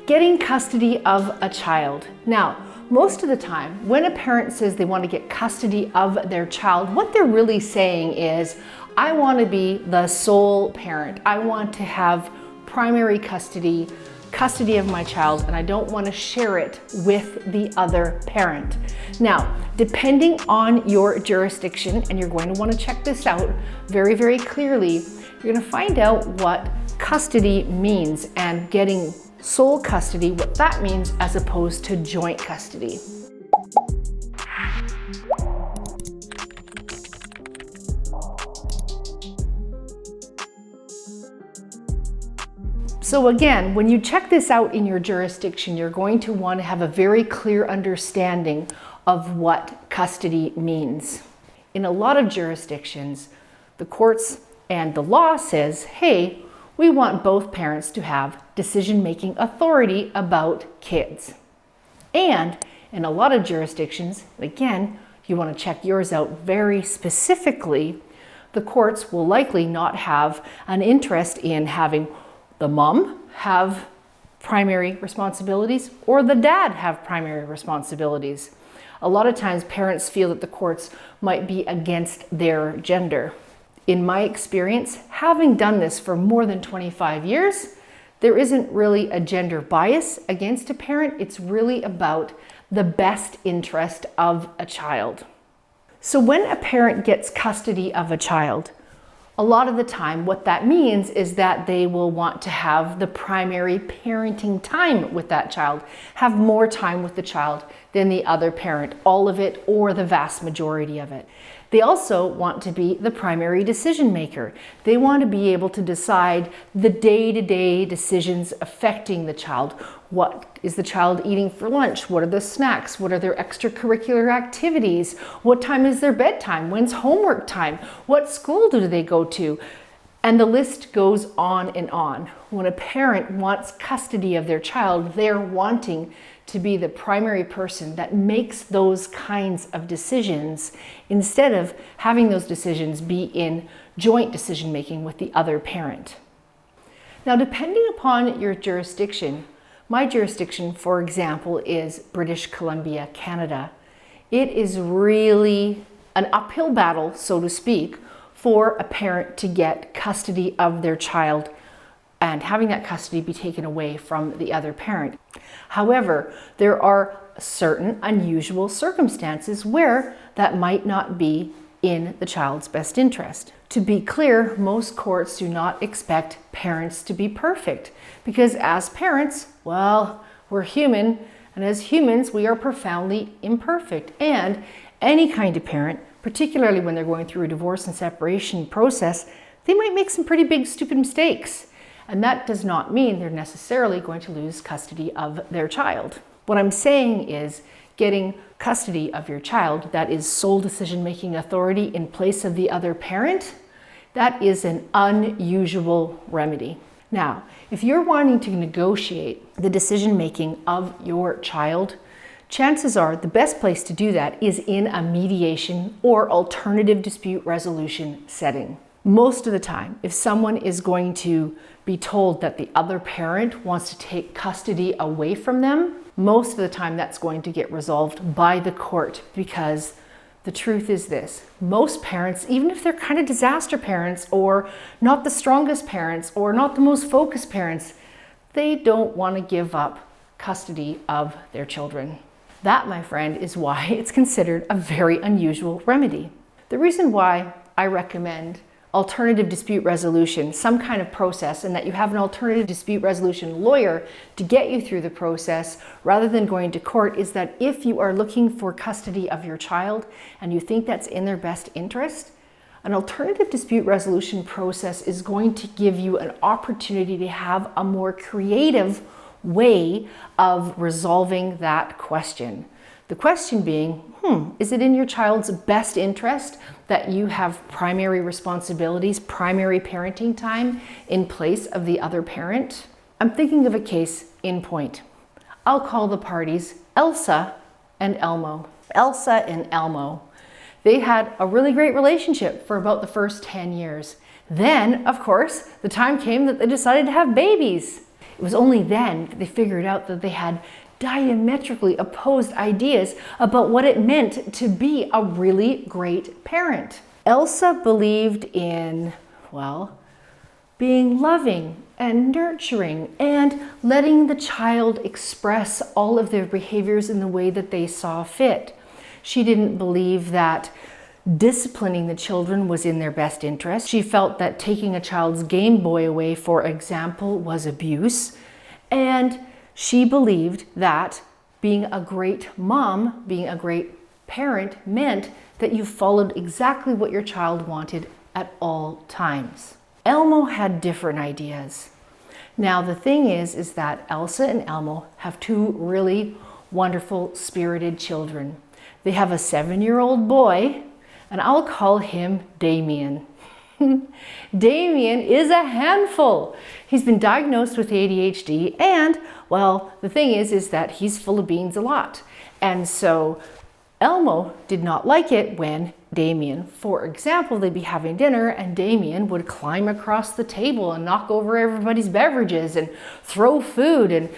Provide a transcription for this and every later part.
Getting custody of a child. Now, most of the time, when a parent says they want to get custody of their child, what they're really saying is, I want to be the sole parent. I want to have primary custody of my child, and I don't want to share it with the other parent. Now, depending on your jurisdiction, and you're going to want to check this out very, very clearly, you're going to find out what custody means and getting sole custody, what that means as opposed to joint custody. So again, when you check this out in your jurisdiction, you're going to want to have a very clear understanding of what custody means. In a lot of jurisdictions, the courts and the law says, hey, we want both parents to have decision-making authority about kids. And in a lot of jurisdictions, again, you want to check yours out very specifically, the courts will likely not have an interest in having the mom have primary responsibilities or the dad have primary responsibilities. A lot of times parents feel that the courts might be against their gender. In my experience, having done this for more than 25 years, there isn't really a gender bias against a parent. It's really about the best interest of a child. So when a parent gets custody of a child, a lot of the time what that means is that they will want to have the primary parenting time with that child, have more time with the child than the other parent, all of it or the vast majority of it. They also want to be the primary decision maker. They want to be able to decide the day-to-day decisions affecting the child. What is the child eating for lunch? What are the snacks? What are their extracurricular activities? What time is their bedtime? When's homework time? What school do they go to? And the list goes on and on. When a parent wants custody of their child, they're wanting to be the primary person that makes those kinds of decisions instead of having those decisions be in joint decision making with the other parent. Now, depending upon your jurisdiction, my jurisdiction, for example, is British Columbia, Canada. It is really an uphill battle, so to speak, for a parent to get custody of their child and having that custody be taken away from the other parent. However, there are certain unusual circumstances where that might not be in the child's best interest. To be clear, most courts do not expect parents to be perfect because as parents, well, we're human, and as humans, we are profoundly imperfect. And any kind of parent, particularly when they're going through a divorce and separation process, they might make some pretty big stupid mistakes. And that does not mean they're necessarily going to lose custody of their child. What I'm saying is getting custody of your child that is sole decision-making authority in place of the other parent, that is an unusual remedy. Now, if you're wanting to negotiate the decision-making of your child, chances are the best place to do that is in a mediation or alternative dispute resolution setting. Most of the time, if someone is going to be told that the other parent wants to take custody away from them, most of the time that's going to get resolved by the court because the truth is this: most parents, even if they're kind of disaster parents or not the strongest parents or not the most focused parents, they don't want to give up custody of their children. That, my friend, is why it's considered a very unusual remedy. The reason why I recommend alternative dispute resolution, some kind of process, and that you have an alternative dispute resolution lawyer to get you through the process rather than going to court, is that if you are looking for custody of your child and you think that's in their best interest, an alternative dispute resolution process is going to give you an opportunity to have a more creative way of resolving that question. The question being, is it in your child's best interest that you have primary responsibilities, primary parenting time in place of the other parent? I'm thinking of a case in point. I'll call the parties Elsa and Elmo. Elsa and Elmo. They had a really great relationship for about the first 10 years. Then, of course, the time came that they decided to have babies. It was only then that they figured out that they had diametrically opposed ideas about what it meant to be a really great parent. Elsa believed in, well, being loving and nurturing and letting the child express all of their behaviors in the way that they saw fit. She didn't believe that disciplining the children was in their best interest. She felt that taking a child's Game Boy away, for example, was abuse. And she believed that being a great mom, being a great parent, meant that you followed exactly what your child wanted at all times. Elmo had different ideas. Now the thing is that Elsa and Elmo have two really wonderful, spirited children. They have a 7-year-old boy, and I'll call him Damien. Damien is a handful. He's been diagnosed with ADHD, and well, the thing is that he's full of beans a lot. And so Elmo did not like it when Damien, for example, they'd be having dinner and Damien would climb across the table and knock over everybody's beverages and throw food and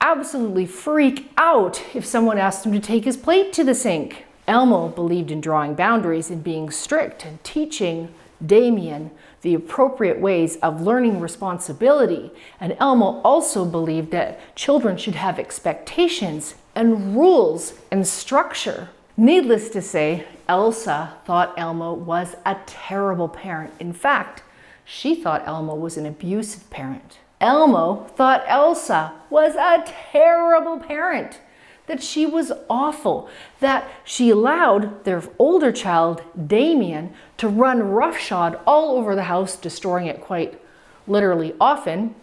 absolutely freak out if someone asked him to take his plate to the sink. Elmo believed in drawing boundaries and being strict and teaching Damien the appropriate ways of learning responsibility. And Elmo also believed that children should have expectations and rules and structure. Needless to say, Elsa thought Elmo was a terrible parent. In fact, she thought Elmo was an abusive parent. Elmo thought Elsa was a terrible parent, that she was awful, that she allowed their older child, Damien, to run roughshod all over the house, destroying it quite literally often.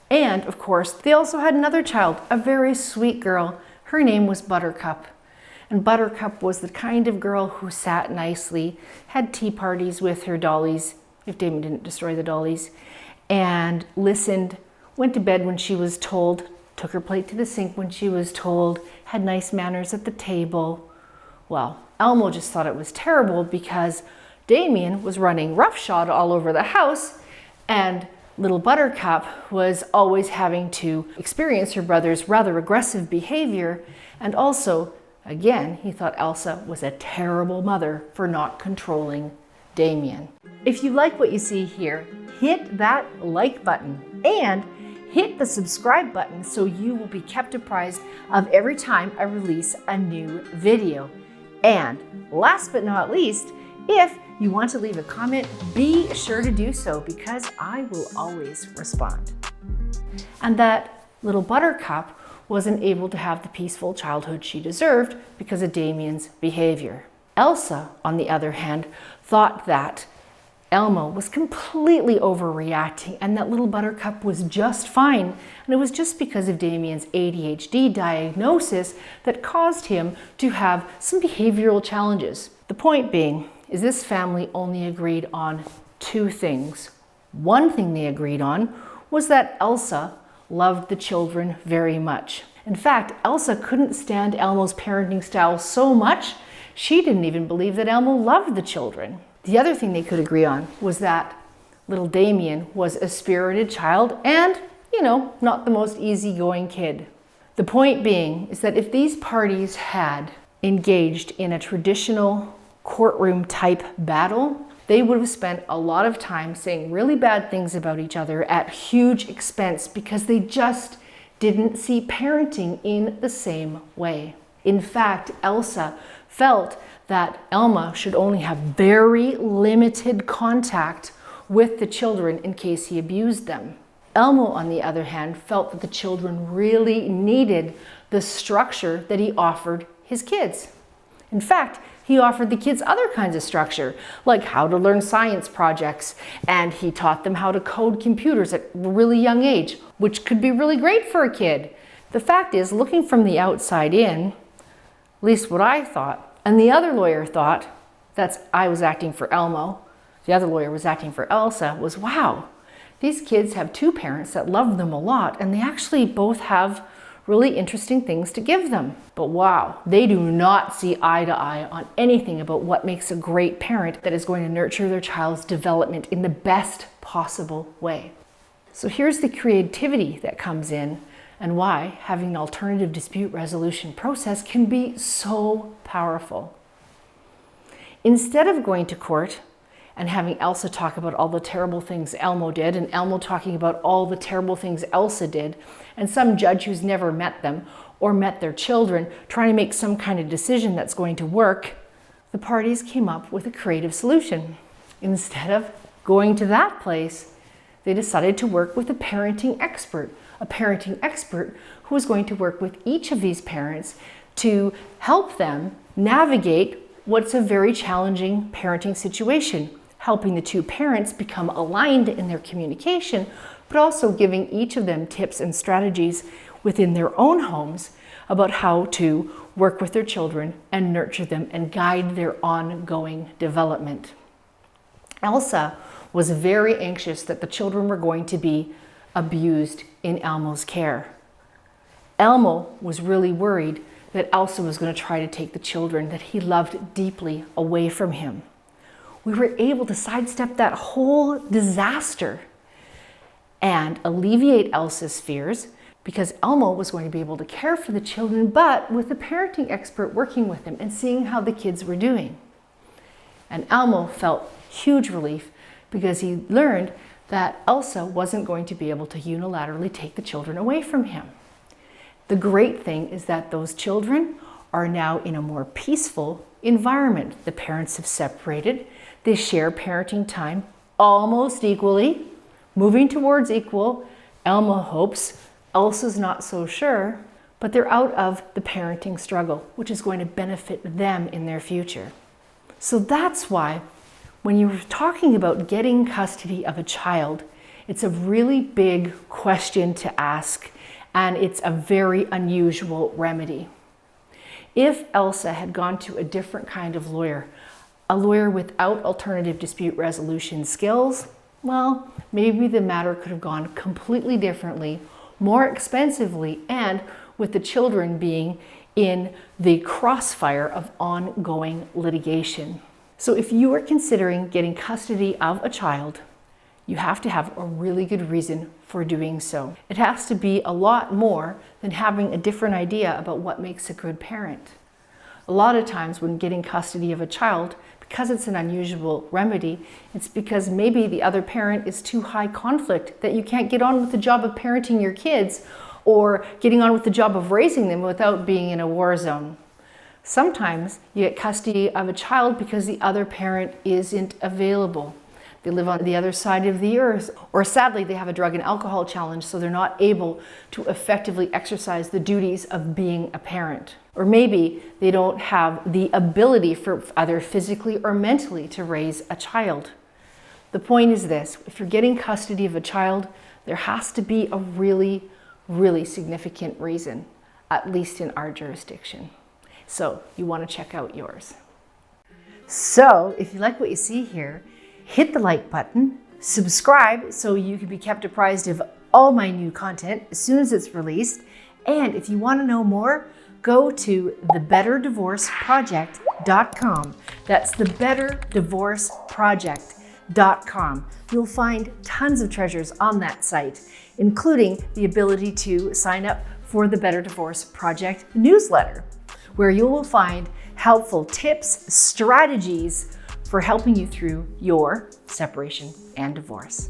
And of course, they also had another child, a very sweet girl. Her name was Buttercup. And Buttercup was the kind of girl who sat nicely, had tea parties with her dollies, if Damien didn't destroy the dollies, and listened, went to bed when she was told, took her plate to the sink when she was told, had nice manners at the table. Well, Elmo just thought it was terrible because Damien was running roughshod all over the house, and little Buttercup was always having to experience her brother's rather aggressive behavior. And also, again, he thought Elsa was a terrible mother for not controlling Damien. If you like what you see here, hit that like button and hit the subscribe button so you will be kept apprised of every time I release a new video. And last but not least, if you want to leave a comment, be sure to do so because I will always respond. And that little Buttercup wasn't able to have the peaceful childhood she deserved because of Damien's behavior. Elsa, on the other hand, thought that Elmo was completely overreacting and that little Buttercup was just fine. And it was just because of Damien's ADHD diagnosis that caused him to have some behavioral challenges. The point being is this family only agreed on two things. One thing they agreed on was that Elsa loved the children very much. In fact, Elsa couldn't stand Elmo's parenting style so much, she didn't even believe that Elmo loved the children. The other thing they could agree on was that little Damien was a spirited child and, not the most easygoing kid. The point being is that if these parties had engaged in a traditional courtroom type battle, they would have spent a lot of time saying really bad things about each other at huge expense because they just didn't see parenting in the same way. In fact, Elsa felt that Elmo should only have very limited contact with the children in case he abused them. Elmo, on the other hand, felt that the children really needed the structure that he offered his kids. In fact, he offered the kids other kinds of structure, like how to learn science projects, and he taught them how to code computers at a really young age, which could be really great for a kid. The fact is, looking from the outside in, at least what I thought, and the other lawyer thought, that's I was acting for Elmo, the other lawyer was acting for Elsa, was wow, these kids have two parents that love them a lot, and they actually both have really interesting things to give them. But wow, they do not see eye to eye on anything about what makes a great parent that is going to nurture their child's development in the best possible way. So here's the creativity that comes in and why having an alternative dispute resolution process can be so powerful. Instead of going to court and having Elsa talk about all the terrible things Elmo did and Elmo talking about all the terrible things Elsa did, and some judge who's never met them or met their children trying to make some kind of decision that's going to work, the parties came up with a creative solution. Instead of going to that place, they decided to work with a parenting expert who was going to work with each of these parents to help them navigate what's a very challenging parenting situation, helping the two parents become aligned in their communication, but also giving each of them tips and strategies within their own homes about how to work with their children and nurture them and guide their ongoing development. Elsa was very anxious that the children were going to be abused in Elmo's care. Elmo was really worried that Elsa was going to try to take the children that he loved deeply away from him. We were able to sidestep that whole disaster and alleviate Elsa's fears because Elmo was going to be able to care for the children, but with the parenting expert working with him and seeing how the kids were doing. And Elmo felt huge relief because he learned that Elsa wasn't going to be able to unilaterally take the children away from him. The great thing is that those children are now in a more peaceful environment. The parents have separated. They share parenting time almost equally, moving towards equal. Elmo hopes, Elsa's not so sure, but they're out of the parenting struggle, which is going to benefit them in their future. So that's why when you're talking about getting custody of a child, it's a really big question to ask, and it's a very unusual remedy. If Elsa had gone to a different kind of lawyer, a lawyer without alternative dispute resolution skills, well, maybe the matter could have gone completely differently, more expensively, and with the children being in the crossfire of ongoing litigation. So if you are considering getting custody of a child, you have to have a really good reason for doing so. It has to be a lot more than having a different idea about what makes a good parent. A lot of times when getting custody of a child, because it's an unusual remedy, it's because maybe the other parent is too high conflict that you can't get on with the job of parenting your kids or getting on with the job of raising them without being in a war zone. Sometimes you get custody of a child because the other parent isn't available. They live on the other side of the earth, or sadly they have a drug and alcohol challenge, so they're not able to effectively exercise the duties of being a parent. Or maybe they don't have the ability for either physically or mentally to raise a child. The point is this: if you're getting custody of a child, there has to be a really, really significant reason, at least in our jurisdiction. So you want to check out yours. So if you like what you see here, hit the like button, subscribe so you can be kept apprised of all my new content as soon as it's released. And if you want to know more, go to thebetterdivorceproject.com. That's thebetterdivorceproject.com. You'll find tons of treasures on that site, including the ability to sign up for the Better Divorce Project newsletter, where you will find helpful tips, strategies for helping you through your separation and divorce.